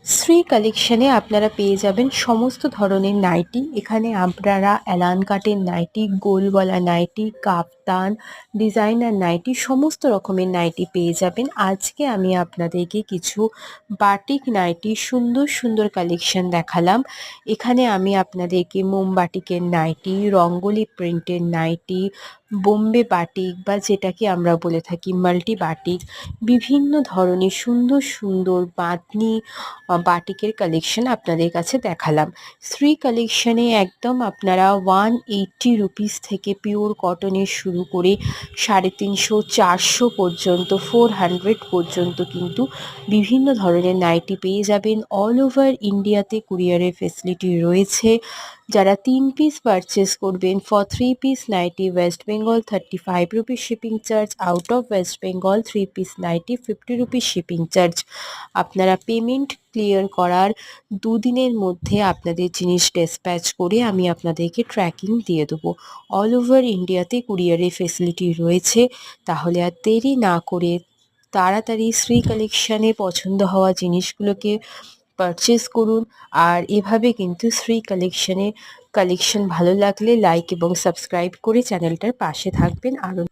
শ্রী কালেকশনে আপনারা পেয়ে যাবেন সমস্ত ধরনের নাইটি। এখানে আপনারা অ্যালান কাটের নাইটি, গোল গলা নাইটি, কাফতান, ডিজাইনার নাইটি সমস্ত রকমের নাইটি পেয়ে যাবেন। আজকে আমি আপনাদেরকে কিছু বাটিক নাইটি সুন্দর সুন্দর কালেকশন দেখালাম। এখানে আমি আপনাদেরকে মোমবাটিকের নাইটি, রঙ্গোলি প্রিন্টের নাইটি, বোম্বে বাটিক বা যেটাকে আমরা বলে থাকি মাল্টি বাটিক, বিভিন্ন ধরনের সুন্দর সুন্দর বাঁধনি বাটিকের কালেকশন আপনাদের কাছে দেখালাম। শ্রী কালেকশনে একদম আপনারা 180 রুপিস থেকে পিওর কটনের শুরু করে 350, 400 পর্যন্ত 400 পর্যন্ত কিন্তু বিভিন্ন ধরনের নাইটি পেয়ে যাবেন। অল ওভার ইন্ডিয়াতে কুরিয়ারের ফেসিলিটি রয়েছে। যারা 3 পিস পারচেস করবেন for 3 piece nightie West Bengal 35 rupees shipping charge, out of West Bengal 3 piece nightie 50 rupees shipping charge. আপনারা পেমেন্ট ক্লিয়ার করার দুদিনের মধ্যে আপনাদের জিনিস ডিসপ্যাচ করে আমি আপনাদেরকে ট্র্যাকিং দিয়ে দেবো। অল ওভার ইন্ডিয়াতে কুরিয়ারের ফেসিলিটি রয়েছে। তাহলে আর দেরি না করে তাড়াতাড়ি শ্রী কালেকশানে পছন্দ হওয়া জিনিসগুলোকে পারচেস করুন। আর এভাবে কিন্তু শ্রী কালেকশানে কালেকশন ভালো লাগলে লাইক এবং সাবস্ক্রাইব করে চ্যানেলটার পাশে থাকবেন। আরও